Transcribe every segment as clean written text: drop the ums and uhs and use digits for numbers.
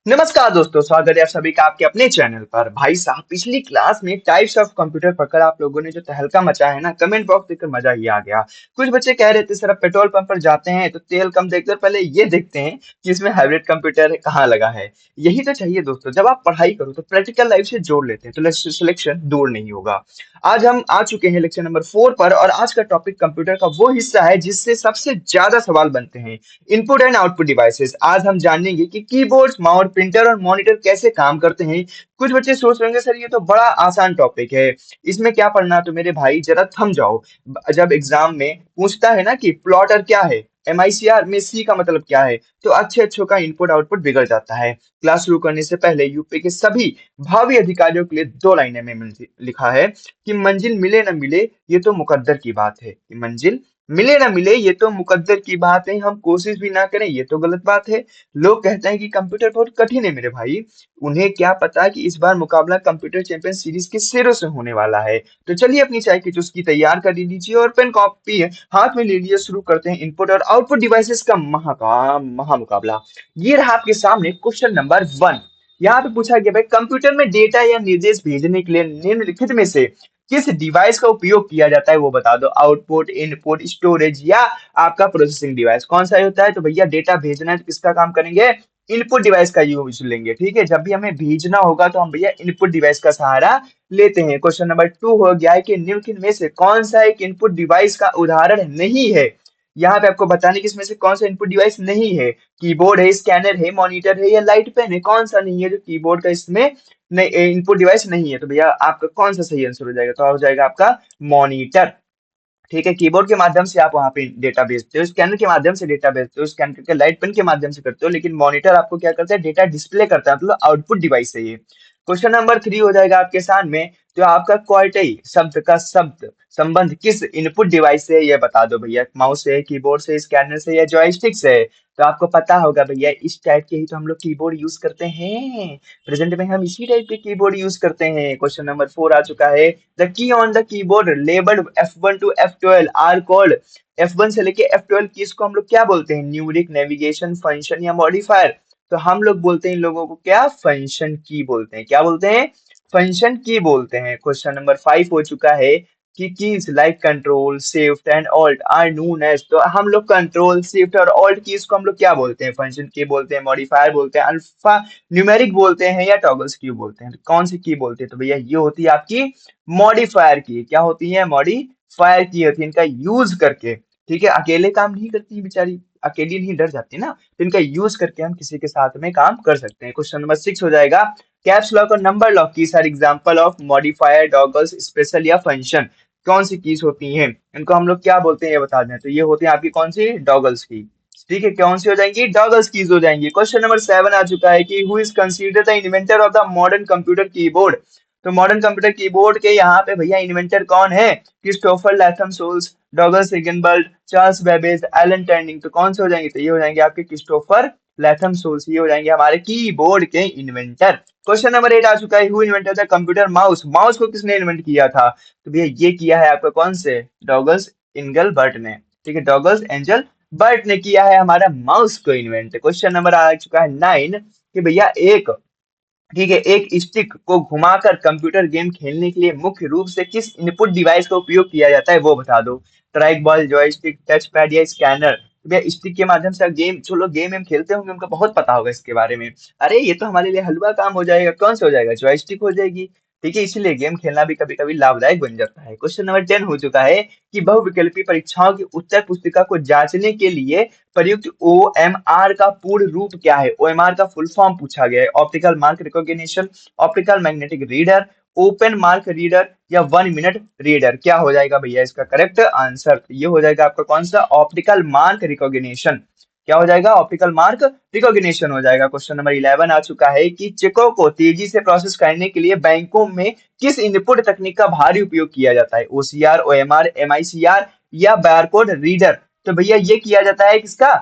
नमस्कार दोस्तों, स्वागत है आप सभी का आपके अपने चैनल पर। भाई साहब, पिछली क्लास में टाइप्स ऑफ कंप्यूटर पढ़कर आप लोगों ने जो तहलका मचा है ना, कमेंट बॉक्स देखकर मजा ही आ गया। कुछ बच्चे कह रहे थे सर अब पेट्रोल पंप पर जाते हैं तो तेल कम देखकर पहले ये देखते हैं कि इसमें हाइब्रिड कंप्यूटर कहाँ लगा है। यही तो चाहिए दोस्तों, जब आप पढ़ाई करो तो प्रैक्टिकल लाइफ से जोड़ लेते हैं तो सिलेक्शन दूर नहीं होगा। आज हम आ चुके हैं लेक्चर नंबर 4 पर, और आज का टॉपिक कंप्यूटर का वो हिस्सा है जिससे सबसे ज्यादा सवाल बनते हैं, इनपुट एंड आउटपुट डिवाइसेस। आज हम जानेंगे कि कीबोर्ड, माउस, प्रिंटर और मॉनिटर कैसे काम करते हैं। कुछ बच्चे सोच रहे होंगे सर ये तो बड़ा आसान टॉपिक है, इसमें क्या पढ़ना। तो मेरे भाई जरा थम जाओ। जब एग्जाम में पूछता है ना कि प्लॉटर क्या है, एमआईसीआर में सी का मतलब क्या है, तो अच्छे अच्छों का इनपुट आउटपुट बिगड़ जाता है। क्लास शुरू करने से पहले यूपी के सभी भावी अधिकारियों के लिए दो लाइनें में लिखा है कि मंजिल मिले न मिले ये तो मुकद्दर की बात है, कि मंजिल मिले ना मिले ये तो मुकद्दर की बात है, हम कोशिश भी ना करें ये तो गलत बात है। लोग कहते हैं कि कंप्यूटर बहुत कठिन है मेरे भाई, उन्हें क्या पता कि इस बार मुकाबला कंप्यूटर चैंपियन सीरीज के सिरों से होने वाला है। तो चलिए अपनी चाय की चुस्की तैयार कर लीजिए और पेन कॉपी हाथ में ले लीजिए। शुरू करते हैं इनपुट और आउटपुट डिवाइसेस का महा मुकाबला। ये रहा आपके सामने क्वेश्चन नंबर 1। यहाँ पे पूछा गया भाई, कंप्यूटर में डेटा या निर्देश भेजने के लिए निम्नलिखित में से किस डिवाइस का उपयोग किया जाता है वो बता दो। आउटपुट, इनपुट, स्टोरेज या आपका प्रोसेसिंग डिवाइस कौन सा होता है। तो भैया डेटा भेजना है तो किसका काम करेंगे, इनपुट डिवाइस का यूज लेंगे। ठीक है, जब भी हमें भेजना होगा तो हम भैया इनपुट डिवाइस का सहारा लेते हैं। क्वेश्चन नंबर 2 हो गया है कि निम्नलिखित में से कौन सा एक इनपुट डिवाइस का उदाहरण नहीं है। यहाँ पे आपको बताने कि इसमें से कौन सा इनपुट डिवाइस नहीं है। कीबोर्ड है, स्कैनर है, मॉनिटर है या लाइट पेन है, कौन सा नहीं है जो कीबोर्ड का इसमें नहीं इनपुट डिवाइस नहीं है। तो भैया आपका कौन सा सही आंसर हो जाएगा, तो हो जाएगा आपका मॉनिटर। ठीक है, कीबोर्ड के माध्यम से आप वहां पे डेटा भेजते हो, स्कैनर के माध्यम से डेटा भेजते हो, स्कैन करके लाइट पेन के माध्यम से करते हो, लेकिन मॉनिटर आपको क्या करता है, डेटा डिस्प्ले करता है, मतलब आउटपुट डिवाइस है ये। क्वेश्चन नंबर 3 हो जाएगा आपके सामने, तो आपका क्वार्टई शब्द का शब्द संबंध किस इनपुट डिवाइस से है ये बता दो भैया। माउस से, कीबोर्ड से, स्कैनर से या जॉयस्टिक से। तो आपको पता होगा भैया इस टाइप के ही तो हम लोग कीबोर्ड यूज करते हैं, प्रेजेंट में हम इसी टाइप के कीबोर्ड यूज करते हैं। क्वेश्चन नंबर 4 आ चुका है, the key on the keyboard labelled F1 to F12 are called. F1 से लेके F12 की इसको हम लोग क्या बोलते हैं, न्यूमेरिक, नेविगेशन, फंक्शन या मॉडिफायर। तो हम लोग बोलते हैं इन लोगों को क्या, फंक्शन की बोलते हैं। क्या बोलते हैं, फंक्शन की बोलते हैं। क्वेश्चन नंबर 5 हो चुका है कि keys like control, shift and alt are known as. तो हम लोग कंट्रोल, शिफ्ट और ऑल्ट कीज को हम लोग क्या बोलते हैं, फंक्शन की बोलते हैं, मॉडिफायर बोलते हैं, अल्फा न्यूमेरिक बोलते हैं या टॉगल्स की बोलते हैं। तो कौन सी की बोलते हैं, तो भैया ये होती है आपकी मॉडिफायर की। क्या होती है, मॉडिफायर की होती है, इनका यूज करके। ठीक है, अकेले काम नहीं करती बेचारी, अकेली नहीं डर जाती ना, तो इनका यूज करके हम किसी के साथ में काम कर सकते हैं। क्वेश्चन नंबर 6 हो जाएगा, कैप्स लॉक और number lock keys are example of modifier, toggles, special या फंक्शन। कौन सी कीज होती हैं, इनको हम लोग क्या बोलते हैं ये बता दें। तो ये होती है आपकी कौन सी, डॉगल्स की। ठीक है, कौन सी हो जाएंगी, डॉगल्स कीज हो जाएंगी। क्वेश्चन नंबर 7 आ चुका है कि who is considered the inventor of the modern computer keyboard. तो मॉडर्न कंप्यूटर कीबोर्ड के यहाँ पे भैया इन्वेंटर कौन है, Christopher Latham Sholes, Douglas Higgenberg, Charles Babbage, Alan Turing. तो कौन से हो जाएंगे, तो ये हो जाएंगे आपके क्रिस्टोफर लैथम सोल्स, ये हो जाएंगे हमारे कीबोर्ड के इन्वेंटर। क्वेश्चन नंबर 8 आ चुका है, who invented the computer mouse. Mouse को किसने इन्वेंट किया था, तो भैया ये किया है आपका कौन से, डॉगल्स एंगल बर्ट ने। ठीक है, डॉगल्स एंजल बर्ट ने किया है हमारा माउस को इन्वेंट। क्वेश्चन नंबर आ चुका है 9 कि भैया एक, ठीक है, एक स्टिक को घुमाकर कंप्यूटर गेम खेलने के लिए मुख्य रूप से किस इनपुट डिवाइस का उपयोग किया जाता है वो बता दो। Track ball, joystick, touch pad या स्कैनर। भैया स्टिक के माध्यम से गेम, जो लोग गेम खेलते होंगे उनको बहुत पता होगा इसके बारे में। अरे ये तो हमारे लिए हलवा काम हो जाएगा, कौन सा हो जाएगा, जॉयस्टिक हो जाएगी। ठीक है, इसीलिए गेम खेलना भी कभी कभी लाभदायक बन जाता है। क्वेश्चन नंबर 10 हो चुका है कि बहुविकल्पी परीक्षाओं की उत्तर पुस्तिका को जांचने के लिए प्रयुक्त ओएमआर का पूर्ण रूप क्या है। ओएमआर का फुल फॉर्म पूछा गया है, optical mark recognition, optical magnetic reader, open mark reader या 1 मिनट रीडर। क्या हो जाएगा भैया इसका करेक्ट आंसर, तो ये हो जाएगा आपका कौन सा, ऑप्टिकल मार्क रिकॉग्निशन। क्या हो जाएगा, ऑप्टिकल मार्क रिकॉग्निशन हो जाएगा। क्वेश्चन नंबर 11 आ चुका है कि चेकों को तेजी से प्रोसेस करने के लिए बैंकों में किस इनपुट तकनीक का भारी उपयोग किया जाता है, ओसीआर, ओएमआर, एमआईसीआर या बारकोड रीडर। तो भैया ये किया जाता है किसका,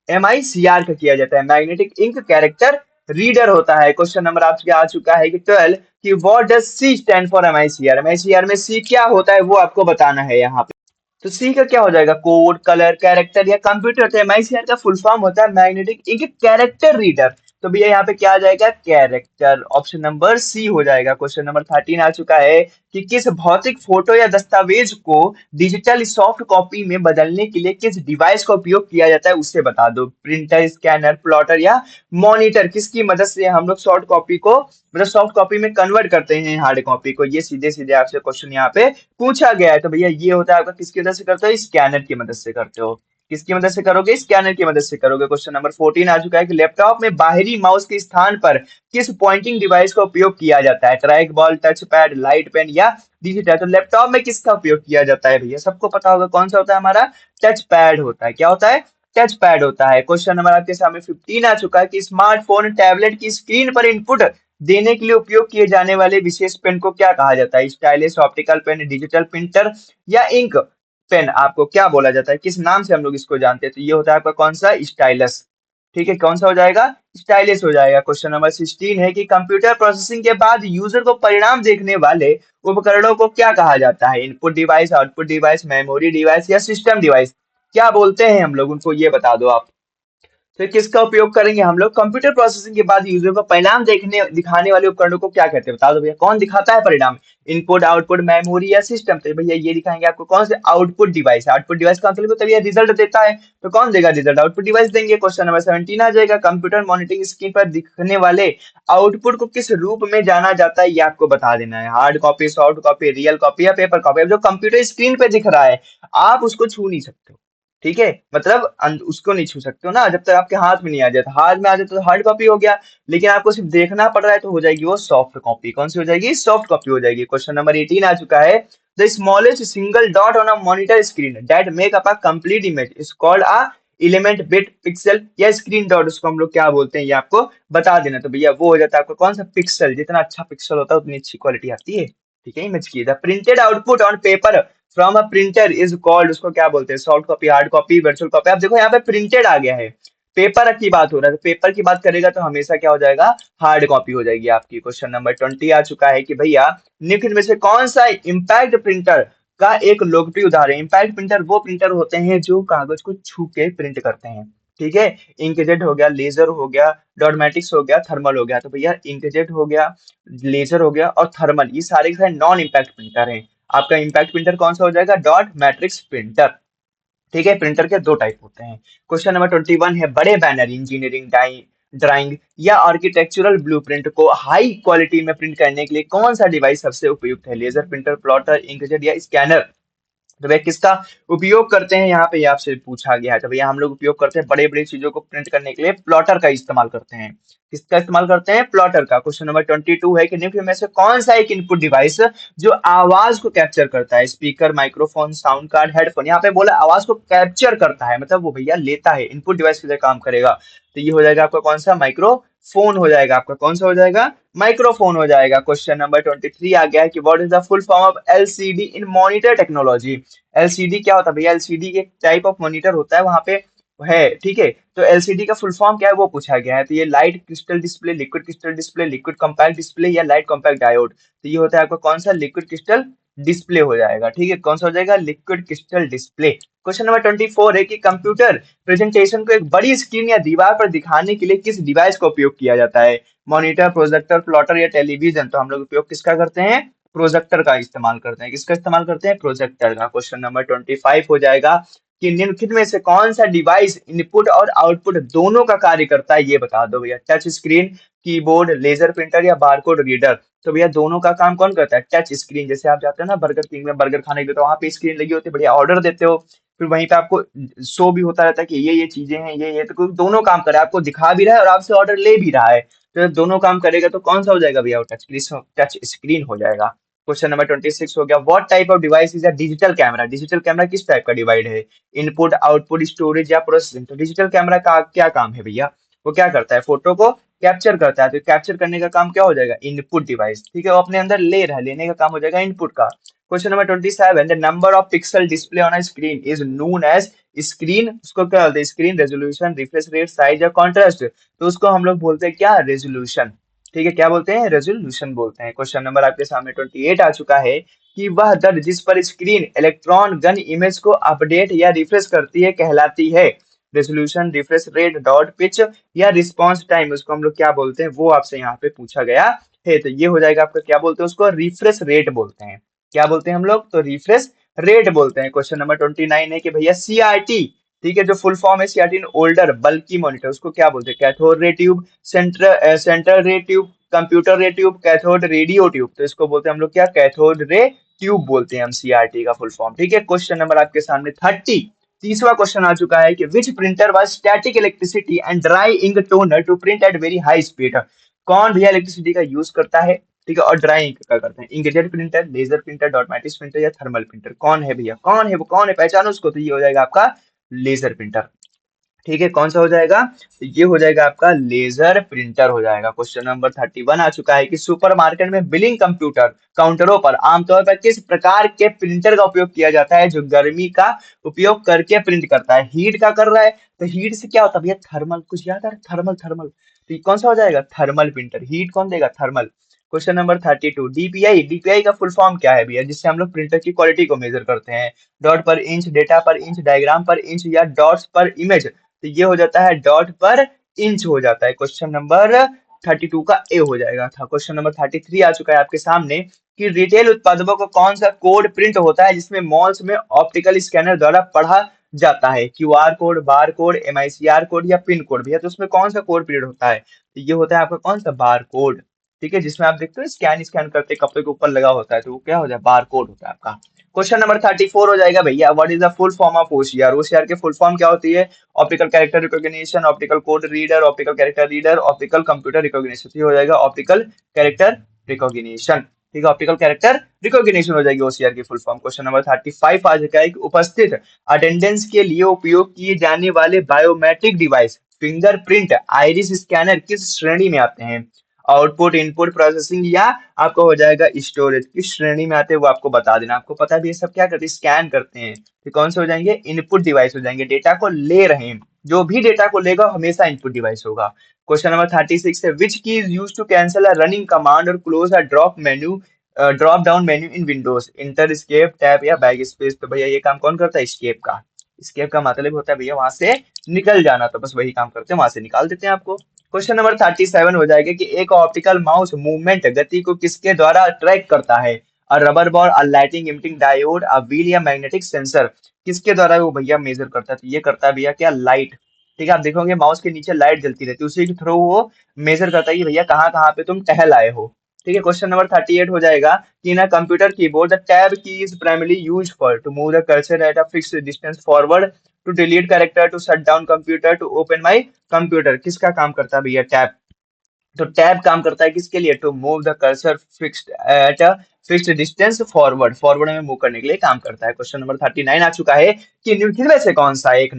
एमआईसीआर का किया जाता है, मैग्नेटिक इंक कैरेक्टर रीडर होता है। क्वेश्चन नंबर आपके आ चुका है कि 12 कि what does she stand for MICR. MICR में सी क्या होता है वो आपको बताना है यहाँ पे। तो सी का क्या हो जाएगा, कोड, कलर, कैरेक्टर या कंप्यूटर। तो एमआईसीआर का फुल फॉर्म होता है मैग्नेटिक इंक कैरेक्टर रीडर। तो भैया यहाँ पे क्या आ जाएगा, कैरेक्टर। ऑप्शन नंबर सी हो जाएगा। क्वेश्चन नंबर 13 आ चुका है कि किस भौतिक फोटो या दस्तावेज को डिजिटल सॉफ्ट कॉपी में बदलने के लिए किस डिवाइस का उपयोग किया जाता है, उससे बता दो। प्रिंटर, स्कैनर, प्लॉटर या मॉनिटर, किसकी मदद से हम लोग सॉफ्ट कॉपी को मतलब सॉफ्ट कॉपी में कन्वर्ट करते हैं हार्ड कॉपी को। ये सीधे सीधे आपसे क्वेश्चन यहाँ पे पूछा गया है। तो भैया ये होता है आपका, किसकी मदद से करते हो, स्कैनर की मदद से करते हो। किसकी मदद से करोगे, स्कैनर की मदद से करोगे। क्वेश्चन नंबर 14 आ चुका है कि लैपटॉप में बाहरी माउस के स्थान पर किस पॉइंटिंग डिवाइस का उपयोग किया जाता है, track ball, touch pad, light pen या डिजिटल। तो लैपटॉप में किसका उपयोग किया जाता है भैया, सबको पता होगा कौन सा होता है हमारा, टच पैड होता है। क्या होता है, टच पैड होता है। क्वेश्चन नंबर आपके सामने 15 आ चुका है कि स्मार्टफोन, टैबलेट की स्क्रीन पर इनपुट देने के लिए उपयोग किए जाने वाले विशेष पेन को क्या कहा जाता है, stylish, optical pen, digital printer या इंक पेन। आपको क्या बोला जाता है, किस नाम से हम लोग इसको जानते हैं, तो ये होता है आपका कौन सा, स्टाइलस। ठीक है, कौन सा हो जाएगा, स्टाइलिश हो जाएगा। क्वेश्चन नंबर 16 है कि कंप्यूटर प्रोसेसिंग के बाद यूजर को परिणाम देखने वाले उपकरणों को क्या कहा जाता है, input device, output device, memory device या सिस्टम डिवाइस। क्या बोलते हैं हम लोग उनको, ये बता दो आप। फिर किसका उपयोग करेंगे हम लोग, कंप्यूटर प्रोसेसिंग के बाद यूजर को परिणाम देखने दिखाने वाले उपकरणों को क्या कहते हैं, बता दो भैया। कौन दिखाता है परिणाम, इनपुट, आउटपुट, मेमोरी या सिस्टम। तो भैया ये दिखाएंगे आपको कौन से, आउटपुट डिवाइस। आउटपुट डिवाइस का मतलब तभी रिजल्ट देता है, तो कौन देगा रिजल्ट, आउटपुट डिवाइस देंगे। क्वेश्चन नंबर 17 आ जाएगा, कंप्यूटर मॉनिटरिंग स्क्रीन पर दिखने वाले आउटपुट को किस रूप में जाना जाता है, ये आपको बता देना है। Hard copy, soft copy, real copy या पेपर कॉपी। अब जो कंप्यूटर स्क्रीन पे दिख रहा है आप उसको छू नहीं सकते हो, ठीक है, मतलब उसको नहीं छू सकते हो ना, जब तक आपके हाथ में नहीं आ जाए। तो हाथ में आ जाए तो हार्ड कॉपी हो गया, लेकिन आपको सिर्फ देखना पड़ रहा है तो हो जाएगी वो सॉफ्ट कॉपी। कौन सी हो जाएगी, सॉफ्ट कॉपी हो जाएगी। क्वेश्चन नंबर 18 आ चुका है, the smallest single dot on a monitor screen that make up a complete image is called a element, bit, pixel या स्क्रीन डॉट, उसको हम लोग क्या बोलते हैं, ये आपको बता देना। तो भैया वो हो जाता है आपका कौन सा, पिक्सल। जितना अच्छा पिक्सल होता है उतनी अच्छी क्वालिटी आती है, ठीक है, इमेज की। The printed output on paper from a printer is called, उसको क्या बोलते हैं, soft copy, hard copy, virtual copy. आप देखो यहाँ पे प्रिंटेड आ गया है, पेपर की बात हो रहा है, तो पेपर की बात करेगा तो हमेशा क्या हो जाएगा, हार्ड कॉपी हो जाएगी आपकी। क्वेश्चन नंबर 20 आ चुका है कि भैया निम्न में से कौन सा इम्पैक्ट प्रिंटर का एक लोकप्रिय उदाहरण है। इम्पैक्ट प्रिंटर वो प्रिंटर होते हैं जो कागज को छू के प्रिंट करते हैं, ठीक है। इंकजेट हो गया, लेजर हो गया, डॉटमेटिक्स हो गया, थर्मल हो गया। तो भैया इंकजेट हो गया, लेजर हो गया और थर्मल, ये सारे के सारे नॉन इम्पैक्ट प्रिंटर हैं। आपका इम्पैक्ट प्रिंटर कौन सा हो जाएगा, डॉट मैट्रिक्स प्रिंटर। ठीक है, प्रिंटर के दो टाइप होते हैं। क्वेश्चन नंबर 21 है, बड़े बैनर, इंजीनियरिंग, ड्राइंग या आर्किटेक्चरल ब्लूप्रिंट को हाई क्वालिटी में प्रिंट करने के लिए कौन सा डिवाइस सबसे उपयुक्त है, लेजर प्रिंटर, प्लॉटर, इंकजेट या स्कैनर। तो भैया किसका उपयोग करते हैं, यहाँ पे ये आपसे पूछा गया है। तो भैया हम लोग उपयोग करते हैं बड़े बड़ी चीजों को प्रिंट करने के लिए प्लॉटर का इस्तेमाल करते हैं। किसका इस्तेमाल करते हैं, प्लॉटर का। क्वेश्चन नंबर 22 है कि निम्न में से कौन सा एक इनपुट डिवाइस जो आवाज को कैप्चर करता है, speaker, microphone, sound card, headphone. यहाँ पे बोला आवाज को कैप्चर करता है, मतलब वो भैया लेता है, इनपुट डिवाइस की तरह काम करेगा। तो ये हो जाएगा आपका कौन सा, माइक्रोफोन हो जाएगा आपका, कौन सा हो जाएगा, माइक्रोफोन हो जाएगा। क्वेश्चन नंबर 23 आ गया है कि what is the full form of LCD in monitor technology. LCD क्या होता है भैया, एलसीडी एक टाइप ऑफ मॉनिटर होता है वहां पे है, ठीक है। तो एलसीडी का फुल फॉर्म क्या है वो पूछा गया है। तो ये light crystal display, liquid crystal display, liquid compact display या लाइट कॉम्पैक्ट डायोड। तो ये होता है आपका कौन सा, लिक्विड क्रिस्टल डिस्प्ले हो जाएगा, ठीक है। कौन सा हो जाएगा, liquid crystal display. Question number 24 है कि कंप्यूटर प्रेजेंटेशन को एक बड़ी स्क्रीन या दीवार पर दिखाने के लिए किस डिवाइस का उपयोग किया जाता है, मॉनिटर, प्रोजेक्टर, प्लॉटर या टेलीविजन। तो हम लोग उपयोग किसका करते हैं, प्रोजेक्टर का इस्तेमाल करते हैं। किसका इस्तेमाल करते हैं, प्रोजेक्टर का। क्वेश्चन नंबर 25 हो जाएगा कि निम्नलिखित में से कौन सा डिवाइस इनपुट और आउटपुट दोनों का कार्य करता है, ये बता दो भैया। Touch screen, keyboard, laser printer या बारकोड रीडर। तो भैया दोनों का काम कौन करता है, टच स्क्रीन। जैसे आप जाते हो ना बर्गर किंग में बर्गर खाने के लिए, तो वहां पे स्क्रीन लगी होती है, बढ़िया ऑर्डर देते हो, फिर वहीं पे आपको शो भी होता रहता है कि ये चीजें हैं, ये तो दोनों काम कर रहा है, आपको दिखा भी रहा है और आपसे ऑर्डर ले भी रहा है। तो जब दोनों काम करेगा तो कौन सा हो जाएगा भैया, वो टच स्क्रीन हो जाएगा। क्वेश्चन नंबर 26 हो गया, what type of device is a digital camera. Digital camera किस टाइप का डिवाइड है, इनपुट, आउटपुट, स्टोरेज या प्रोसेसिंग। तो डिजिटल कैमरा का क्या काम है भैया, वो क्या करता है, फोटो को कैप्चर करता है। तो कैप्चर करने का काम क्या हो जाएगा, इनपुट डिवाइस, ठीक है, वो अपने अंदर ले रहा है, लेने का काम हो जाएगा इनपुट का। Question number 27, the number of pixel display on a screen is known as screen, उसको क्या बोलते हैं, screen resolution, refresh rate, size या कॉन्ट्रास्ट। तो उसको हम लोग बोलते हैं क्या, रेजोल्यूशन, ठीक है, क्या बोलते हैं, रेजोल्यूशन बोलते हैं। क्वेश्चन नंबर आपके सामने 28 आ चुका है कि वह दर जिस पर स्क्रीन इलेक्ट्रॉन गन इमेज को अपडेट या रिफ्रेश करती है कहलाती है। Resolution, refresh rate, dot pitch या रिस्पॉन्स टाइम, उसको हम लोग क्या बोलते हैं वो आपसे यहाँ पे पूछा गया है। तो ये हो जाएगा आपका, क्या बोलते हैं उसको, रिफ्रेश रेट बोलते हैं। क्या बोलते हैं हम लोग, तो रिफ्रेश रेट बोलते हैं। क्वेश्चन नंबर 29 है कि भैया सीआरटी, ठीक है, जो फुल फॉर्म है सीआरटी इन ओल्डर बल्कि मॉनिटर, उसको क्या बोलते हैं, cathode ray tube, central ray tube, computer ray tube, cathode radio tube, तो इसको बोलते हैं हम लोग क्या, कैथोड रे ट्यूब बोलते हैं हम सीआरटी का फुल फॉर्म। ठीक है, क्वेश्चन नंबर आपके सामने 30, तीसरा क्वेश्चन आ चुका है कि which printer was static electricity and dry ink toner to print at very high speed. कौन भैया इलेक्ट्रिसिटी का यूज करता है, ठीक है, और ड्राई इंक का करते हैं, inkjet printer, laser printer, dot matrix printer या थर्मल प्रिंटर, कौन है भैया, कौन है वो, कौन है, पहचानो उसको, तो ये हो जाएगा आपका लेजर प्रिंटर। ठीक है, कौन सा हो जाएगा, तो ये हो जाएगा आपका लेजर प्रिंटर हो जाएगा। क्वेश्चन नंबर 31 आ चुका है कि सुपरमार्केट में बिलिंग कंप्यूटर काउंटरों पर आमतौर पर किस प्रकार के प्रिंटर का उपयोग किया जाता है जो गर्मी का उपयोग करके प्रिंट करता है, हीट का कर रहा है, तो हीट से क्या होता है भैया, थर्मल, कुछ याद आ रहा है, थर्मल, थर्मल, तो ये कौन सा हो जाएगा, थर्मल प्रिंटर, हीट कौन देगा, thermal. Question number 32, DPI, DPI का फुल फॉर्म क्या है भैया, जिससे हम लोग प्रिंटर की क्वालिटी को मेजर करते हैं, डॉट पर इंच, डेटा पर इंच, डायग्राम पर इंच या डॉट्स पर इमेज, तो ये हो जाता है डॉट पर इंच हो जाता है। क्वेश्चन नंबर 32 का ए हो जाएगा था। क्वेश्चन नंबर 33 आ चुका है आपके सामने कि रिटेल उत्पादों को कौन सा कोड प्रिंट होता है जिसमें मॉल्स में ऑप्टिकल स्कैनर द्वारा पढ़ा जाता है, QR code, bar code, MICR code या पिन कोड, भैया तो उसमें कौन सा कोड प्रिंट होता है, तो ये होता है आपका कौन सा, बार कोड। ठीक है, जिसमें आप देखते हो स्कैन स्कैन करते कपड़े के ऊपर लगा होता है, तो वो क्या हो जाए, बार कोड होता है आपका। क्वेश्चन नंबर 34 हो जाएगा भैया, what is the full form of OCR, OCR के फुल फॉर्म क्या होती है, optical character recognition, optical code reader, optical character reader, optical computer recognition, ये हो जाएगा ऑप्टिकल कैरेक्टर रिकॉग्निशन। ठीक है, ऑप्टिकल कैरेक्टर रिकॉग्निशन हो जाएगी ओसीआर की फुल फॉर्म। क्वेश्चन नंबर 35 आ जाएगा कि उपस्थित अटेंडेंस के लिए उपयोग किए जाने वाले biometric device fingerprint, iris scanner किस श्रेणी में आते हैं, आउटपुट, इनपुट, प्रोसेसिंग या आपको हो जाएगा स्टोरेज, किस श्रेणी में आते हैं वो आपको बता देना। आपको पता है भी ये सब क्या करते हैं, स्कैन करते हैं, तो कौन से हो जाएंगे, इनपुट डिवाइस हो जाएंगे, डेटा को ले रहे हैं, जो भी डेटा को लेगा हमेशा इनपुट डिवाइस होगा। क्वेश्चन नंबर 36 है which key is use to cancel a running command और close a drop down menu in Windows, enter, escape, tab या बैक स्पेस, तो भैया ये काम कौन करता है, स्केप का। स्केप का मतलब होता है भैया वहां से निकल जाना, तो बस वही काम करते हैं, वहां से निकाल देते हैं आपको। क्वेश्चन नंबर 37 हो जाएगा कि एक ऑप्टिकल माउस मूवमेंट गति को किसके द्वारा ट्रैक करता है, अ rubber ball, a lighting emitting diode, a wheel या मैग्नेटिक सेंसर, किसके द्वारा वो भैया मेजर करता है, तो ये करता है भैया क्या, लाइट। ठीक है, आप देखोगे माउस के नीचे लाइट जलती रहती है, उसी के थ्रू वो मेजर करता है कि भैया कहाँ कहाँ पे तुम टहल आए हो। ठीक है, क्वेश्चन नंबर 38 हो जाएगा कि in computer keyboard the tab key is primarily use for to move the cursor at a fixed distance forward, to delete character, to shut down computer, to open my computer, किसका काम करता है भैया, tab. तो tab काम करता है किसके लिए, to move the cursor fixed at a fixed distance forward, forward में मूव करने के लिए काम करता है। क्वेश्चन नंबर 39 आ चुका है कि निम्नलिखित में से कौन सा एक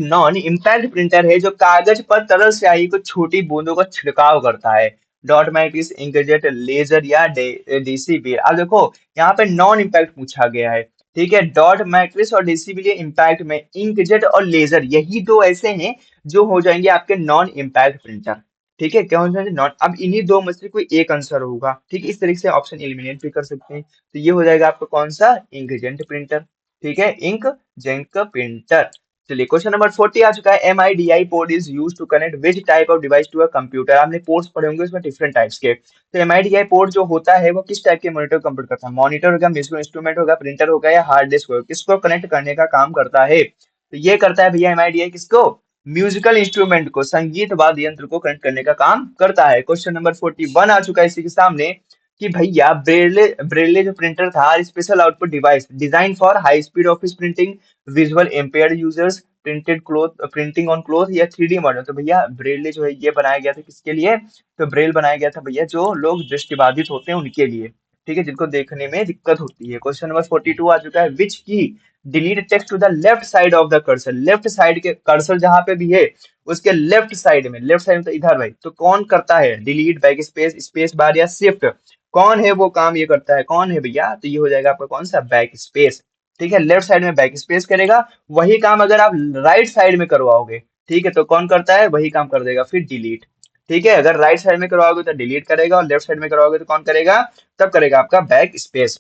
नॉन इम्पैक्ट प्रिंटर है जो कागज पर तरल स्याही को छोटी बूंदों का छिड़काव करता है, डॉट मैट्रिक्स, इंकजेट, लेजर या डीसीबी। अब देखो यहाँ पे नॉन इम्पैक्ट पूछा गया है, ठीक है, डॉट मैट्रिक्स और डीसीबी लिए इम्पैक्ट में, इंकजेट और लेजर यही दो ऐसे हैं जो हो जाएंगे आपके नॉन इम्पैक्ट प्रिंटर। ठीक है, क्या हो जाएंगे नॉट, अब इन्हीं दो में से कोई एक आंसर होगा। ठीक है, इस तरीके से ऑप्शन एलिमिनेट भी कर सकते हैं, तो ये हो जाएगा आपका कौन सा, इंकजेंट प्रिंटर। ठीक है, इंक जेंक प्रिंटर। चलिए क्वेश्चन नंबर 40 आ चुका है, MIDI port is use to connect which type of device to a computer, आपने पोर्ट्स पढ़े होंगे उसमें डिफरेंट टाइप्स के, तो एमआईडीआई पोर्ट जो होता है वो किस टाइप के मॉनिटर कंप्यूटर करता है, मॉनिटर होगा, म्यूजिकल इंस्ट्रूमेंट होगा, प्रिंटर होगा या हार्ड डिस्क होगा, किसको कनेक्ट करने का काम करता है, तो ये करता है भैया एमआईडीआई किसको, म्यूजिकल इंस्ट्रूमेंट को, संगीत वाद्य यंत्र को कनेक्ट करने का काम करता है। क्वेश्चन नंबर 41 आ चुका है इसी के सामने कि भैया ब्रेले ब्रेले जो प्रिंटर था, special output device design for high speed office printing, visual impaired users, printed cloth, printing on cloth या 3D मॉडल, तो भैया ब्रेले जो है ये बनाया गया था किसके लिए, तो ब्रेल बनाया गया था भैया जो लोग दृष्टिबाधित होते हैं उनके लिए, ठीक है, जिनको देखने में दिक्कत होती है। क्वेश्चन नंबर 42 आ चुका है, विच की delete text to the left side of the cursor, left side के कर्सर जहां पे भी है उसके लेफ्ट साइड में, लेफ्ट साइड में तो इधर भाई, तो कौन करता है, delete, back space, space bar या शिफ्ट, कौन है वो काम ये करता है, कौन है भैया, तो ये हो जाएगा आपका कौन सा, बैक स्पेस। ठीक है, लेफ्ट साइड में बैक स्पेस करेगा, वही काम अगर आप राइट साइड में करवाओगे, ठीक है, तो कौन करता है, वही काम कर देगा फिर डिलीट। ठीक है, अगर राइट साइड में करवाओगे तो डिलीट करेगा, और लेफ्ट साइड में करवाओगे तो कौन करेगा, तब करेगा आपका बैक स्पेस।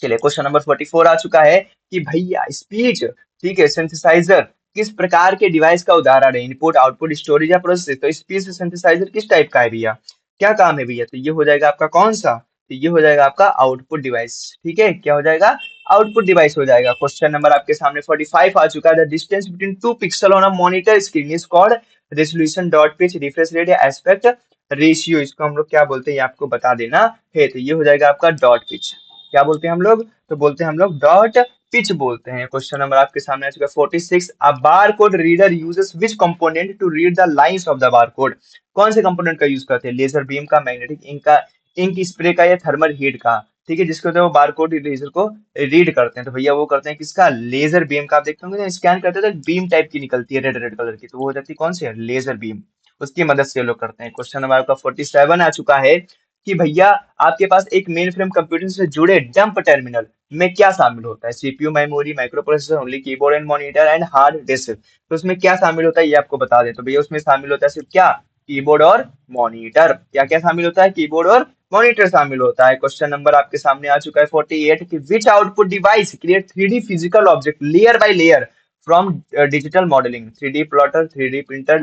चलिए क्वेश्चन नंबर 44 आ चुका है कि भैया स्पीच, ठीक है, सिंथेसाइजर किस प्रकार के डिवाइस का उदाहरण है? इनपुट, आउटपुट, स्टोरेज या प्रोसेसर? तो स्पीच सिंथेसाइजर किस टाइप का है भैया? क्या काम है भैया? तो ये हो जाएगा आपका कौन सा? तो ये हो जाएगा आपका आउटपुट डिवाइस। ठीक है, क्या हो जाएगा? आउटपुट डिवाइस हो जाएगा। क्वेश्चन नंबर आपके सामने 45 आ चुका है। The distance between two pixel on a monitor screen is called resolution, dot pitch, refresh rate या एस्पेक्ट रेशियो। इसको हम लोग क्या बोलते हैं, ये आपको बता देना है। तो ये हो जाएगा आपका डॉट पिच। क्या बोलते हैं हम लोग? तो बोलते हैं हम लोग डॉट पिच बोलते हैं। क्वेश्चन नंबर आपके सामने आ चुका है 46। A bar code reader uses which component to read the lines of the bar code? कौन से कंपोनेंट का यूज करते हैं? लेजर बीम का, मैग्नेटिक इंक का, इंक स्प्रे का या थर्मल हीट का? ठीक है, जिसको वो बार कोड लेजर को रीड करते हैं। तो भैया वो करते हैं किसका? लेजर बीम का। आप देखते होंगे स्कैन करते हैं तो बीम टाइप की निकलती है रेड रेड कलर की, तो वो हो जाती है कौन सी? Laser beam. उसकी मदद से ये लोग करते हैं। क्वेश्चन नंबर आपका 47 आ चुका है कि भैया आपके पास एक मेन फ्रेम कंप्यूटर से जुड़े डंप टर्मिनल में क्या शामिल होता है? CPU, memory, micro processor, only keyboard and monitor and hard disk. तो उसमें क्या शामिल होता है ये आपको बता दें। तो भैया उसमें शामिल होता है सिर्फ क्या? कीबोर्ड और मॉनिटर। क्या क्या शामिल होता है? कीबोर्ड और मॉनिटर शामिल होता है। क्वेश्चन नंबर आपके सामने आ चुका है 48 कि which output device create 3D physical object layer by layer from digital modelling? 3D plotter, 3D printer,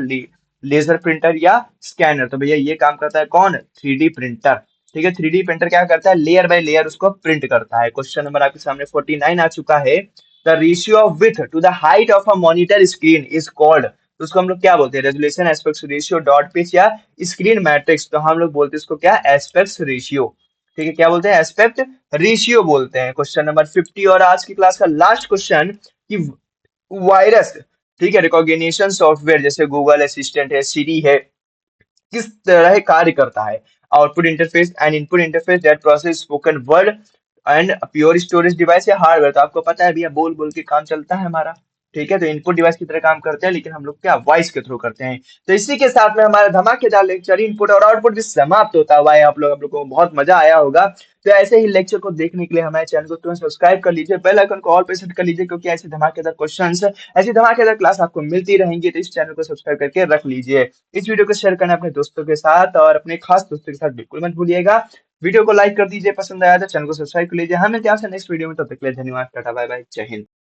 laser printer या स्कैनर? तो भैया ये काम करता है कौन? 3D printer. ठीक है, 3D प्रिंटर क्या करता है? लेयर बाय लेयर उसको प्रिंट करता है। क्वेश्चन नंबर आपके सामने 49 आ चुका है। The ratio of width to the height of a monitor screen is called. तो उसको हम लोग क्या बोलते हैं? Resolution, aspect ratio, dot pitch या स्क्रीन मैट्रिक्स? तो हम लोग बोलते हैं इसको क्या? Aspect ratio. ठीक है, क्या बोलते हैं? एस्पेक्ट रेशियो बोलते हैं। क्वेश्चन नंबर 50 और आज की क्लास का लास्ट क्वेश्चन कि वायरस, ठीक है, रिकॉग्निशन सॉफ्टवेयर जैसे गूगल असिस्टेंट है, सीरी है, किस तरह कार्य करता है? Output interface and input interface that process spoken word and pure storage device या हार्डवेयर? तो आपको पता है भैया बोल बोल के काम चलता है हमारा। ठीक है, तो इनपुट डिवाइस की तरह काम करते हैं, लेकिन हम लोग क्या वॉइस के थ्रू करते हैं। तो इसी के साथ में हमारा धमाकेदार लेक्चर इनपुट और आउटपुट भी समाप्त होता हुआ है। आप लोगों को बहुत मजा आया होगा। तो ऐसे ही लेक्चर को देखने के लिए हमारे चैनल को तुरंत सब्सक्राइब कर लीजिए, बेल आइकन को ऑल पे सेट कर लीजिए, क्योंकि ऐसे धमाकेदार क्वेश्चंस, ऐसी धमाकेदार क्लास आपको मिलती रहेंगी। तो इस चैनल को सब्सक्राइब करके रख लीजिए। इस वीडियो को शेयर करना अपने दोस्तों के साथ और अपने खास दोस्तों के साथ बिल्कुल मत भूलिएगा। वीडियो को लाइक कर दीजिए, पसंद आया तो चैनल को सब्सक्राइब कर लीजिए। हमें मिलते हैं आपसे नेक्स्ट वीडियो में, तब तक के लिए धन्यवाद, टाटा बाय बाय, जय हिंद।